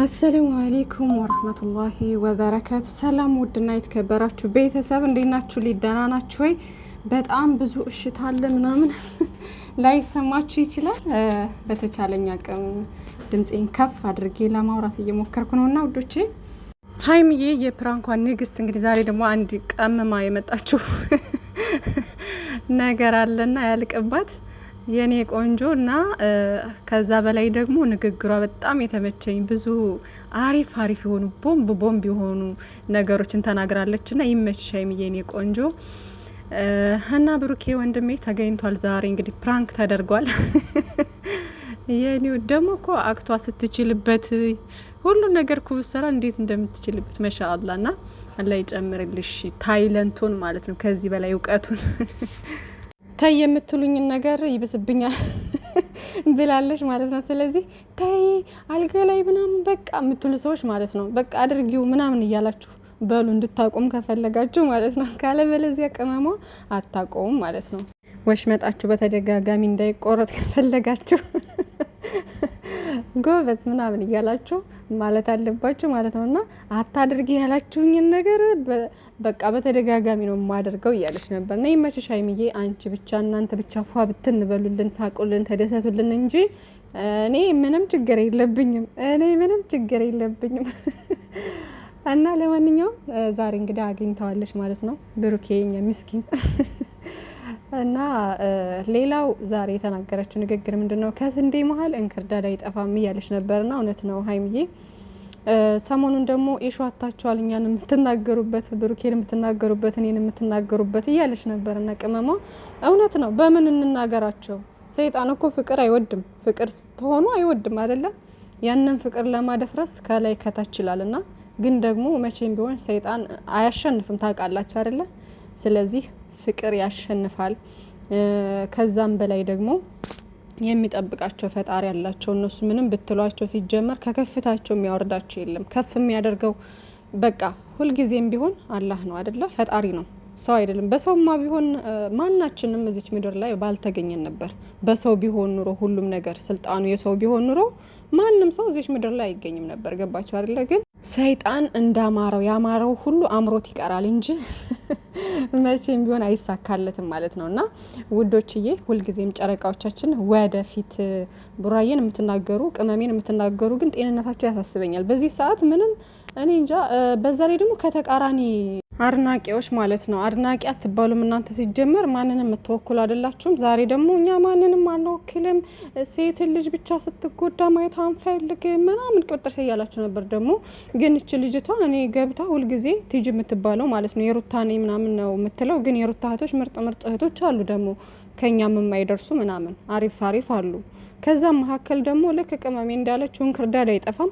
አሰላሙ አለይኩም ወራህመቱላሂ ወበረካቱ። ሰላም ውድና የተከበራችሁ ቤተሰብ እንዴት ናችሁ? ሊደና ናችሁ ወይ? በጣም ብዙ እሽታ አለ ምናምን ላይሰማችሁ ይችላል። በተቻለኝ አቅም ድምጼን ከፍ አድርጌ ለማውራት እየሞከርኩ ነውና ውዶቼ፣ ሀይሚዬ የፕራንኳ ንግስት እንግዲህ ዛሬ ደግሞ አንድ ቀመማ የመጣችሁ ነገር አለና ያልቅባት የኔ ቆንጆ እና ከዛ በላይ ደግሞ ንግግሯ በጣም የተመቸኝ ብዙ አሪፍ የሆኑ ቦምብ የሆኑ ነገሮችን ተናግራለች እና ይመችሽ ሀይሚዬ የኔ ቆንጆ። እና ብሩኬ ወንድሜ ተገኝቷል ዛሬ እንግዲህ ፕራንክ ተደርጓል። የኔው ደግሞ እኮ አክቷ ስትችልበት ሁሉ ነገር እኮ ብትሰራ እንዴት እንደምትችልበት ማሻአላ። እና አላህ ይጨምርልሽ ታይለንቱን ማለት ነው፣ ከዚህ በላይ እውቀቱን ታይ የምትሉኝን ነገር ይብስብኛል ብላለች ማለት ነው። ስለዚህ ታይ አልጋ ላይ ምናምን በቃ የምትሉ ሰዎች ማለት ነው በቃ አድርጊው ምናምን እያላችሁ በሉ እንድታቆም ከፈለጋችሁ ማለት ነው። ካለበለዚያ ቅመሟ አታቆም ማለት ነው። ወሽመጣችሁ በተደጋጋሚ እንዳይቆረጥ ከፈለጋችሁ ጎበዝ ምናምን እያላችሁ ማለት አለባችሁ ማለት ነው። እና አታድርጊ ያላችሁኝን ነገር በቃ በተደጋጋሚ ነው የማደርገው እያለች ነበር። እና ይመችሽ ሀይሚዬ፣ አንቺ ብቻ እናንተ ብቻ ፏ ብትንበሉልን፣ ሳቁልን፣ ተደሰቱልን እንጂ እኔ ምንም ችግር የለብኝም። እና ለማንኛውም ዛሬ እንግዲህ አግኝተዋለች ማለት ነው ብሩኬ የኛ ምስኪን። እና ሌላው ዛሬ የተናገረችው ንግግር ምንድነው? ከስንዴ መሀል እንክርዳድ አይጠፋም እያለች ነበርና እውነት ነው ሀይሚዬ። ሰሞኑን ደግሞ ኢሹአታችኋል፣ እኛን የምትናገሩበት፣ ብሩኬን የምትናገሩበት፣ እኔን የምትናገሩበት እያለች ነበርና ቅመሟ እውነት ነው። በምን እንናገራቸው? ሰይጣን እኮ ፍቅር አይወድም፣ ፍቅር ስትሆኑ አይወድም አይደለም። ያንን ፍቅር ለማደፍረስ ከላይ ከታች ይላልና፣ ግን ደግሞ መቼም ቢሆን ሰይጣን አያሸንፍም ታውቃላችሁ አይደለ? ስለዚህ ፍቅር ያሸንፋል። ከዛም በላይ ደግሞ የሚጠብቃቸው ፈጣሪ ያላቸው እነሱ ምንም ብትሏቸው ሲጀመር ከከፍታቸው የሚያወርዳቸው የለም። ከፍ የሚያደርገው በቃ ሁልጊዜም ቢሆን አላህ ነው አይደለ? ፈጣሪ ነው፣ ሰው አይደለም። በሰውማ ቢሆን ማናችንም እዚች ምድር ላይ ባልተገኘን ነበር። በሰው ቢሆን ኑሮ ሁሉም ነገር ስልጣኑ የሰው ቢሆን ኑሮ ማንም ሰው እዚች ምድር ላይ አይገኝም ነበር። ገባቸው አይደለ? ግን ሰይጣን እንዳማረው ያማረው ሁሉ አምሮት ይቀራል እንጂ መቼም ቢሆን አይሳካለትም ማለት ነው። እና ውዶችዬ፣ ሁልጊዜም ጨረቃዎቻችን ወደፊት። ቡራዬን የምትናገሩ ቅመሜን የምትናገሩ ግን ጤንነታቸው ያሳስበኛል በዚህ ሰዓት። ምንም እኔ እንጃ። በዛ ላይ ደግሞ ከተቃራኒ አድናቂዎች ማለት ነው። አድናቂ አትባሉም እናንተ ሲጀመር፣ ማንንም የምትወክሉ አይደላችሁም። ዛሬ ደግሞ እኛ ማንንም አንወክልም፣ ሴትን ልጅ ብቻ ስትጎዳ ማየት አንፈልግም ምናምን ቁጥር ያላችሁ ነበር። ደግሞ ግን እች ልጅቷ እኔ ገብታ ሁልጊዜ ቲጂ የምትባለው ማለት ነው የሩታኔ ምናምን ነው የምትለው። ግን የሩታ እህቶች ምርጥ እህቶች አሉ ደግሞ ከኛም የማይደርሱ ምናምን አሪፍ አሉ። ከዛም መካከል ደግሞ ልክ ቅመሜ እንዳለችው እንክርዳድ አይጠፋም።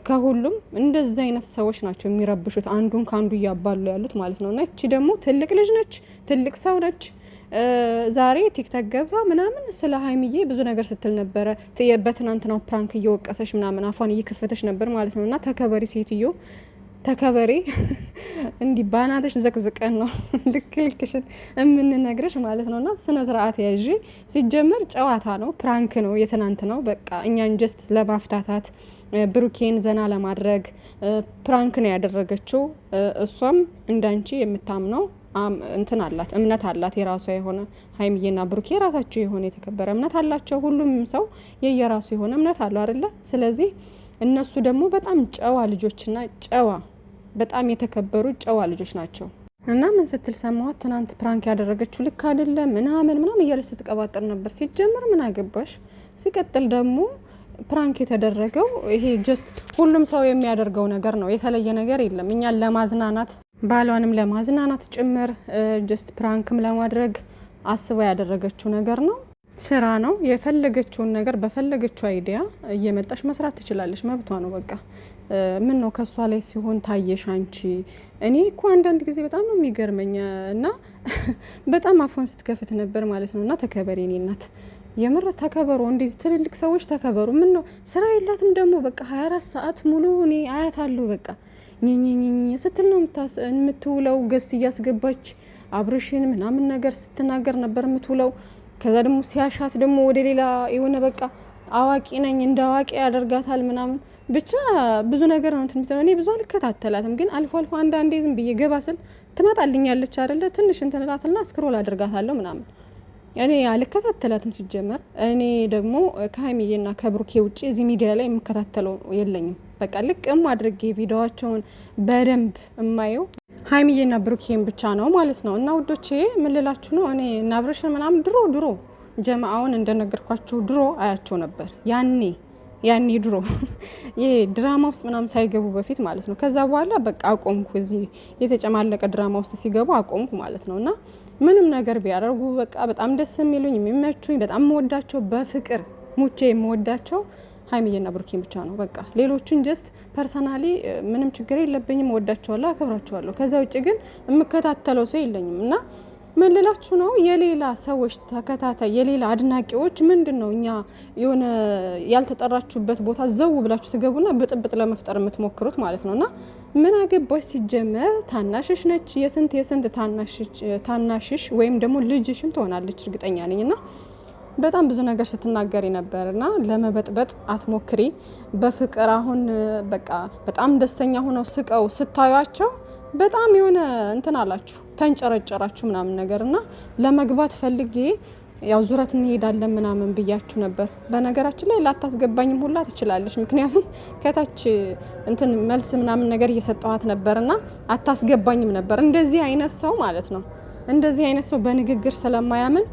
ከሁሉም እንደዚህ አይነት ሰዎች ናቸው የሚረብሹት፣ አንዱን ካንዱ እያባሉ ያሉት ማለት ነው። እና እቺ ደግሞ ትልቅ ልጅ ነች፣ ትልቅ ሰው ነች። ዛሬ ቲክቶክ ገብታ ምናምን ስለ ሀይሚዬ ብዙ ነገር ስትል ነበረ። በትናንትናው ፕራንክ እየወቀሰች ምናምን አፏን እየከፈተች ነበር ማለት ነው። እና ተከበሪ ሴትዮ ተከበሪ። እንዲህ ባናተሽ ዘቅዝቀን ነው ልክልክሽን የምንነግረሽ ማለት ነው። እና ስነ ስርዓት ያዥ። ሲጀመር ጨዋታ ነው፣ ፕራንክ ነው፣ የትናንት ነው። በቃ እኛን ጀስት ለማፍታታት ብሩኬን ዘና ለማድረግ ፕራንክ ነው ያደረገችው። እሷም እንዳንቺ የምታምነው እንትን አላት፣ እምነት አላት የራሷ የሆነ። ሀይሚዬና ብሩኬ የራሳቸው የሆነ የተከበረ እምነት አላቸው። ሁሉም ሰው የየራሱ የሆነ እምነት አለው አይደለ? ስለዚህ እነሱ ደግሞ በጣም ጨዋ ልጆችና በጣም የተከበሩ ጨዋ ልጆች ናቸው። እና ምን ስትል ሰማሁት? ትናንት ፕራንክ ያደረገችው ልክ አይደለም ምናምን እያለች ስትቀባጠር ነበር። ሲጀምር ምን አገባሽ? ሲቀጥል ደግሞ ፕራንክ የተደረገው ይሄ ጀስት ሁሉም ሰው የሚያደርገው ነገር ነው። የተለየ ነገር የለም። እኛን ለማዝናናት ባሏንም ለማዝናናት ጭምር ጀስት ፕራንክም ለማድረግ አስባ ያደረገችው ነገር ነው። ስራ ነው። የፈለገችውን ነገር በፈለገችው አይዲያ እየመጣች መስራት ትችላለች፣ መብቷ ነው። በቃ ምን ነው ከሷ ላይ ሲሆን ታየሽ አንቺ? እኔ እኮ አንዳንድ ጊዜ በጣም ነው የሚገርመኝ እና በጣም አፏን ስትከፍት ነበር ማለት ነው። እና ተከበሪ የኔ እናት፣ የምር ተከበሩ። እንደዚህ ትልልቅ ሰዎች ተከበሩ። ምን ነው ስራ የላትም ደግሞ በቃ 24 ሰዓት ሙሉ እኔ አያታለሁ በቃ ኝኝኝኝ ስትል ነው የምትውለው። ገስት እያስገባች አብርሽን ምናምን ነገር ስትናገር ነበር የምትውለው። ከዛ ደግሞ ሲያሻት ደግሞ ወደ ሌላ የሆነ በቃ አዋቂ ነኝ እንደ አዋቂ ያደርጋታል ምናምን። ብቻ ብዙ ነገር ነው እንትን እኔ ብዙ አልከታተላትም፣ ግን አልፎ አልፎ አንዳንዴ ዝም ብዬ ገባ ስል ትመጣልኛለች አይደለ? ትንሽ እንትን እላትና ስክሮል አድርጋታለሁ ምናምን። እኔ አልከታተላትም ሲጀመር። እኔ ደግሞ ከሀይሚዬና ከብሩኬ ውጪ እዚህ ሚዲያ ላይ የምከታተለው የለኝም። በቃ ልቅም አድርጌ ቪዲዮዋቸውን በደንብ የማየው ሀይሚዬና ብሩኬን ብቻ ነው ማለት ነው። እና ውዶቼ ምን ልላችሁ ነው፣ እኔ እና አብርሽን ምናምን ድሮ ጀማአውን እንደነገርኳችሁ ድሮ አያቸው ነበር ያኔ ድሮ ይሄ ድራማ ውስጥ ምናምን ሳይገቡ በፊት ማለት ነው። ከዛ በኋላ በቃ አቆምኩ። እዚህ የተጨማለቀ ድራማ ውስጥ ሲገቡ አቆምኩ ማለት ነው። እና ምንም ነገር ቢያደርጉ በቃ በጣም ደስ የሚሉኝ የሚመቹኝ፣ በጣም የምወዳቸው፣ በፍቅር ሙቼ የምወዳቸው ሀይሚዬና ብሩኬን ብቻ ነው። በቃ ሌሎቹን ጀስት ፐርሰናሊ ምንም ችግር የለብኝም፣ እወዳቸዋለሁ፣ አከብራቸዋለሁ። ከዛ ውጭ ግን የምከታተለው ሰው የለኝም። እና ምን ልላችሁ ነው፣ የሌላ ሰዎች ተከታታይ የሌላ አድናቂዎች ምንድን ነው እኛ የሆነ ያልተጠራችሁበት ቦታ ዘው ብላችሁ ትገቡና ብጥብጥ ለመፍጠር የምትሞክሩት ማለት ነው። እና ምን አገባሽ ሲጀመር፣ ታናሽሽ ነች፣ የስንት ታናሽሽ ወይም ደግሞ ልጅሽም ትሆናለች እርግጠኛ ነኝ። እና በጣም ብዙ ነገር ስትናገሪ ነበርና ለመበጥበጥ አትሞክሪ። በፍቅር አሁን በቃ በጣም ደስተኛ ሆነው ስቀው ስታዩቸው በጣም የሆነ እንትን አላችሁ፣ ተንጨረጨራችሁ ምናምን ነገርና ለመግባት ፈልጌ ያው ዙረት እንሄዳለን ምናምን ብያችሁ ነበር። በነገራችን ላይ ላታስገባኝም ሁላ ትችላለች፣ ምክንያቱም ከታች እንትን መልስ ምናምን ነገር እየሰጠኋት ነበርና አታስገባኝም ነበር። እንደዚህ አይነት ሰው ማለት ነው፣ እንደዚህ አይነት ሰው በንግግር ስለማያምን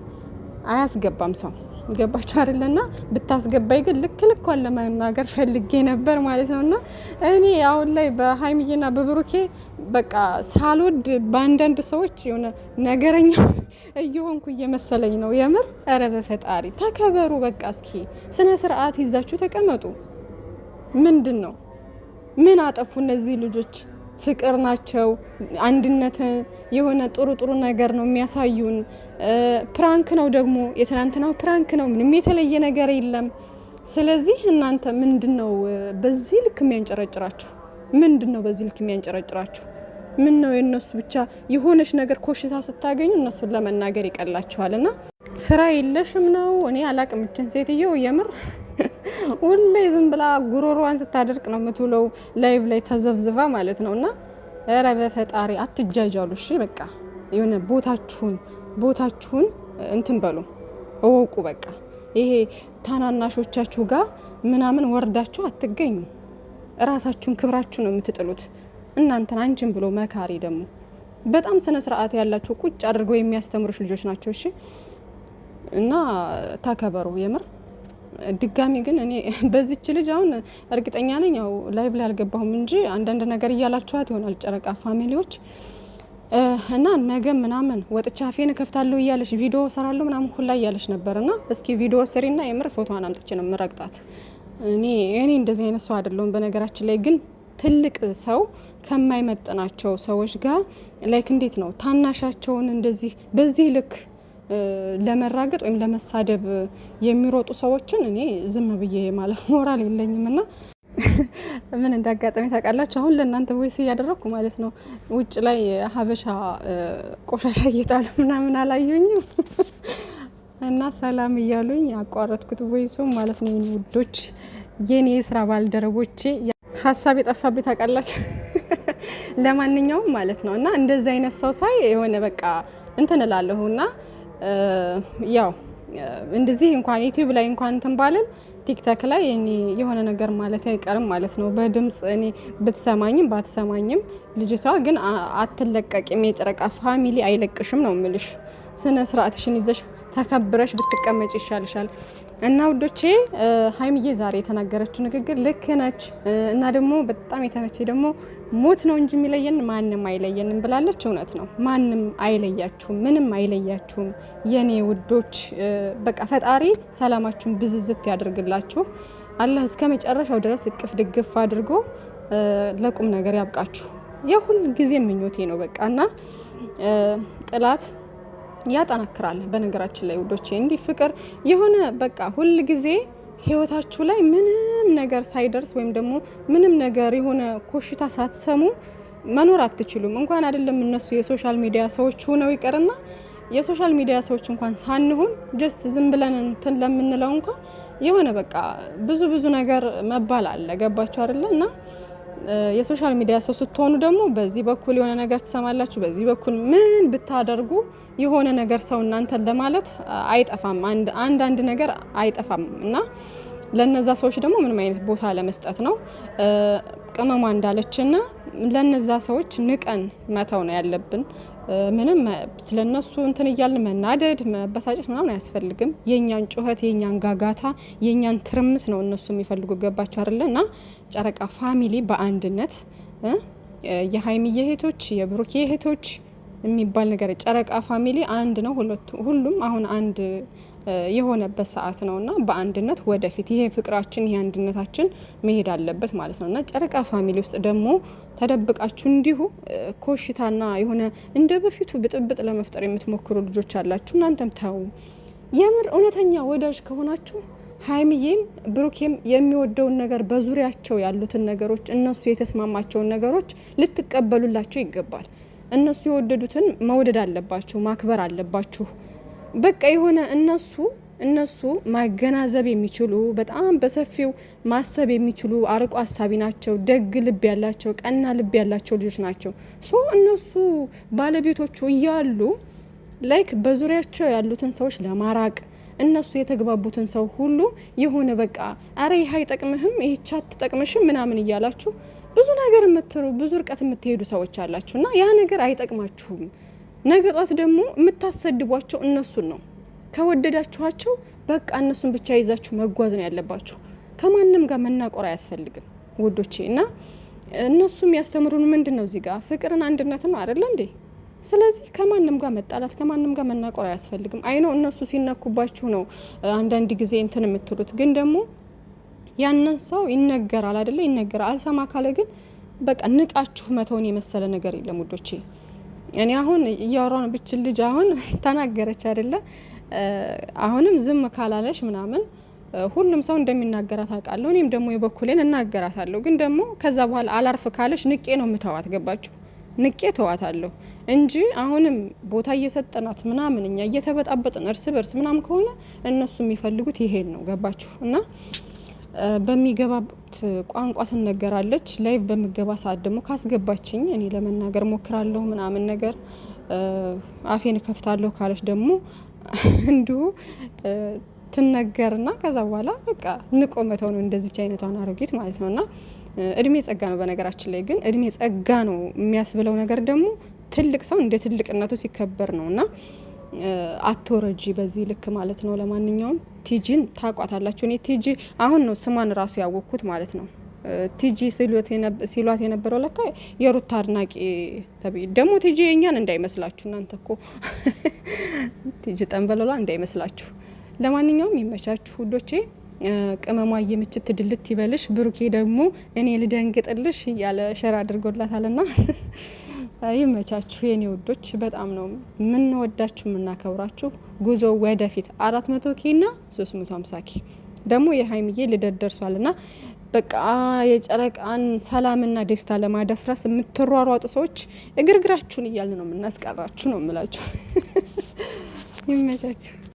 አያስገባም ሰው። ገባችሁ አይደለና? ብታስገባይ ግን ልኳን ለመናገር ፈልጌ ነበር ማለት ነውና እኔ አሁን ላይ በሀይሚዬና በብሩኬ በቃ ሳልወድ በአንዳንድ ሰዎች የሆነ ነገረኛ እየሆንኩ እየመሰለኝ ነው የምር። ኧረ በፈጣሪ ተከበሩ። በቃ እስኪ ስነ ስርዓት ይዛችሁ ተቀመጡ። ምንድን ነው ምን አጠፉ እነዚህ ልጆች? ፍቅር ናቸው፣ አንድነት የሆነ ጥሩ ነገር ነው የሚያሳዩን። ፕራንክ ነው ደግሞ የትናንትናው ፕራንክ ነው፣ ምንም የተለየ ነገር የለም። ስለዚህ እናንተ ምንድነው በዚህ ልክ የሚያንጨረጭራችሁ? ምንድነው በዚህ ልክ የሚያንጨረጭራችሁ? ምን ነው የነሱ ብቻ የሆነች ነገር ኮሽታ ስታገኙ እነሱን ለመናገር ይቀላችኋልና ስራ የለሽም ነው። እኔ አላቅም እችን ሴትዮ የምር ሁሌ ዝም ብላ ጉሮሮዋን ስታደርቅ ነው የምትውለው፣ ላይቭ ላይ ተዘብዝባ ማለት ነው። እና ኧረ በፈጣሪ አትጃጃሉ እሺ። በቃ የሆነ ቦታችሁን እንትን በሉ እወቁ። በቃ ይሄ ታናናሾቻችሁ ጋር ምናምን ወርዳችሁ አትገኙ። ራሳችሁን ክብራችሁ ነው የምትጥሉት። እናንተን አንቺን ብሎ መካሪ ደግሞ በጣም ስነ ስርዓት ያላቸው ቁጭ አድርገው የሚያስተምሩሽ ልጆች ናቸው። እሺ እና ተከበሩ የምር። ድጋሚ ግን እኔ በዚች ልጅ አሁን እርግጠኛ ነኝ ያው ላይቭ ላይ አልገባሁም እንጂ አንዳንድ ነገር እያላችኋት ይሆናል ጨረቃ ፋሚሊዎች። እና ነገ ምናምን ወጥቻ አፌን ከፍታለሁ እያለሽ ቪዲዮ ሰራለሁ ምናምን ሁላ እያለሽ ነበርና እስኪ ቪዲዮ ስሪና የምር ፎቶዋን አምጥቼ ነው የምረግጣት። እኔ እንደዚህ አይነት ሰው አይደለሁም በነገራችን ላይ። ግን ትልቅ ሰው ከማይመጥናቸው ሰዎች ጋር ላይክ እንዴት ነው ታናሻቸውን እንደዚህ በዚህ ልክ ለመራገጥ ወይም ለመሳደብ የሚሮጡ ሰዎችን እኔ ዝም ብዬ ማለት ሞራል የለኝም። እና ምን እንዳጋጠመ ታውቃላችሁ? አሁን ለእናንተ ቮይስ እያደረኩ ማለት ነው ውጭ ላይ ሀበሻ ቆሻሻ እየጣሉ ምናምን አላዩኝም እና ሰላም እያሉኝ ያቋረጥኩት ቮይሱ ማለት ነው። የኔ ውዶች፣ የኔ የስራ ባልደረቦቼ ሀሳብ የጠፋብኝ ታውቃላችሁ? ለማንኛውም ማለት ነው እና እንደዚህ አይነት ሰው ሳይ የሆነ በቃ እንትን እላለሁና ያው እንደዚህ እንኳን ዩቲዩብ ላይ እንኳን እንትን ባልን ቲክቶክ ላይ እኔ የሆነ ነገር ማለት አይቀርም ማለት ነው። በድምጽ እኔ ብትሰማኝም ባትሰማኝም ልጅቷ ግን አትለቀቅም። የጨረቃ ፋሚሊ አይለቅሽም ነው የምልሽ። ስነ ስርዓትሽን ይዘሽ ተከብረሽ ብትቀመጭ ይሻልሻል። እና ውዶቼ ሀይሚዬ ዛሬ የተናገረችው ንግግር ልክ ነች። እና ደግሞ በጣም የተመቼ ደግሞ ሞት ነው እንጂ የሚለየን ማንም አይለየንም ብላለች። እውነት ነው፣ ማንም አይለያችሁም፣ ምንም አይለያችሁም የኔ ውዶች። በቃ ፈጣሪ ሰላማችሁን ብዝዝት ያድርግላችሁ። አላህ እስከ መጨረሻው ድረስ እቅፍ ድግፍ አድርጎ ለቁም ነገር ያብቃችሁ። የሁል ጊዜ ምኞቴ ነው በቃ። እና ጥላት ያጠናክራል። በነገራችን ላይ ውዶቼ እንዲህ ፍቅር የሆነ በቃ ሁል ጊዜ ህይወታችሁ ላይ ምንም ነገር ሳይደርስ ወይም ደግሞ ምንም ነገር የሆነ ኮሽታ ሳትሰሙ መኖር አትችሉም። እንኳን አይደለም እነሱ የሶሻል ሚዲያ ሰዎች ሆነው ይቀርና የሶሻል ሚዲያ ሰዎች እንኳን ሳንሆን ጀስት ዝም ብለን እንትን ለምንለው እንኳን የሆነ በቃ ብዙ ነገር መባል አለ። ገባችሁ አይደለ? እና የሶሻል ሚዲያ ሰው ስትሆኑ ደግሞ በዚህ በኩል የሆነ ነገር ትሰማላችሁ፣ በዚህ በኩል ምን ብታደርጉ የሆነ ነገር ሰው እናንተን ለማለት አይጠፋም፣ አንዳንድ ነገር አይጠፋም። እና ለነዛ ሰዎች ደግሞ ምንም አይነት ቦታ ለመስጠት ነው ቅመሟ እንዳለችና ለነዛ ሰዎች ንቀን መተው ነው ያለብን። ምንም ስለነሱ እንትን እያልን መናደድ መበሳጨት ምናምን አያስፈልግም። የኛን ጩኸት የኛን ጋጋታ የኛን ትርምስ ነው እነሱ የሚፈልጉ። ገባቸው አይደለ? እና ጨረቃ ፋሚሊ በአንድነት የሀይሚዬ እህቶች የብሩኬ እህቶች የሚባል ነገር ጨረቃ ፋሚሊ አንድ ነው። ሁሉም አሁን አንድ የሆነበት ሰዓት ነውና በአንድነት ወደፊት ይሄ ፍቅራችን ይሄ አንድነታችን መሄድ አለበት ማለት ነውና ጨረቃ ፋሚሊ ውስጥ ደግሞ ተደብቃችሁ እንዲሁ ኮሽታና የሆነ እንደ በፊቱ ብጥብጥ ለመፍጠር የምትሞክሩ ልጆች አላችሁ። እናንተም ታው የምር እውነተኛ ወዳጅ ከሆናችሁ ሀይሚዬም ብሩኬም የሚወደውን ነገር በዙሪያቸው ያሉትን ነገሮች እነሱ የተስማማቸውን ነገሮች ልትቀበሉላቸው ይገባል። እነሱ የወደዱትን መውደድ አለባችሁ፣ ማክበር አለባችሁ። በቃ የሆነ እነሱ ማገናዘብ የሚችሉ በጣም በሰፊው ማሰብ የሚችሉ አርቆ ሀሳቢ ናቸው። ደግ ልብ ያላቸው ቀና ልብ ያላቸው ልጆች ናቸው። ሶ እነሱ ባለቤቶቹ እያሉ ላይክ በዙሪያቸው ያሉትን ሰዎች ለማራቅ እነሱ የተግባቡትን ሰው ሁሉ የሆነ በቃ አረ ይህ አይጠቅምህም ይህች አትጠቅምሽም ምናምን እያላችሁ ብዙ ነገር የምትሩ ብዙ እርቀት የምትሄዱ ሰዎች አላችሁ እና ያ ነገር አይጠቅማችሁም። ነገ ጧት ደግሞ የምታሰድቧቸው እነሱን ነው። ከወደዳችኋቸው በቃ እነሱን ብቻ ይዛችሁ መጓዝ ነው ያለባችሁ። ከማንም ጋር መናቆር አያስፈልግም ውዶቼ። እና እነሱም ያስተምሩን ምንድን ነው እዚህ ጋር ፍቅርን አንድነትን ነው አይደለ እንዴ? ስለዚህ ከማንም ጋር መጣላት ከማንም ጋር መናቆር አያስፈልግም። አይነው እነሱ ሲነኩባችሁ ነው አንዳንድ ጊዜ እንትን የምትሉት። ግን ደግሞ ያንን ሰው ይነገራል አይደለ? ይነገራል። አልሰማ ካለ ግን በቃ ንቃችሁ መተውን የመሰለ ነገር የለም ውዶቼ። እኔ አሁን እያወራን ብችል ልጅ አሁን ተናገረች አይደለ? አሁንም ዝም ካላለሽ ምናምን ሁሉም ሰው እንደሚናገራት አውቃለሁ። እኔም ደግሞ የበኩሌን እናገራታለሁ። ግን ደግሞ ከዛ በኋላ አላርፍ ካለሽ ንቄ ነው የምተዋት። ገባችሁ? ንቄ ተዋታለሁ እንጂ አሁንም ቦታ እየሰጠናት ምናምን እኛ እየተበጣበጥን እርስ በርስ ምናምን ከሆነ እነሱ የሚፈልጉት ይሄን ነው። ገባችሁ? እና በሚገባት ቋንቋ ትነገራለች። ላይቭ በምገባ ሰዓት ደግሞ ካስገባችኝ እኔ ለመናገር ሞክራለሁ ምናምን ነገር አፌን ከፍታለሁ ካለች ደግሞ እንዲሁ ትነገርና ከዛ በኋላ በቃ ንቆ መተው ነው እንደዚች አይነቷን አሮጊት ማለት ነውና እድሜ ጸጋ ነው። በነገራችን ላይ ግን እድሜ ጸጋ ነው የሚያስብለው ነገር ደግሞ ትልቅ ሰው እንደ ትልቅነቱ ሲከበር ነውና አትወረጂ በዚህ ልክ ማለት ነው። ለማንኛውም ቲጂን ታቋታላችሁ። እኔ ቲጂ አሁን ነው ስሟን ራሱ ያወቅኩት ማለት ነው። ቲጂ ሲሏት የነበረው ለካ የሩታ አድናቂ ተብዬ ደግሞ ቲጂ የኛን እንዳይመስላችሁ እናንተ እኮ ቲጂ ጠንበለሏ እንዳይመስላችሁ። ለማንኛውም ይመቻችሁ ውዶቼ። ቅመሟ የምችት ድልት ይበልሽ። ብሩኬ ደግሞ እኔ ልደንግጥልሽ እያለ ሸራ አድርጎላታልና ይመቻችሁ የኔ ውዶች። በጣም ነው የምንወዳችሁ የምናከብራችሁ። ጉዞ ወደፊት 400 ኬ እና 350 ኬ ደግሞ የሀይሚዬ ልደት ደርሷልና በቃ የጨረቃን ሰላምና ደስታ ለማደፍረስ የምትሯሯጡ ሰዎች እግርግራችሁን እያልን ነው የምናስቀራችሁ ነው የምላችሁ። ይመቻችሁ።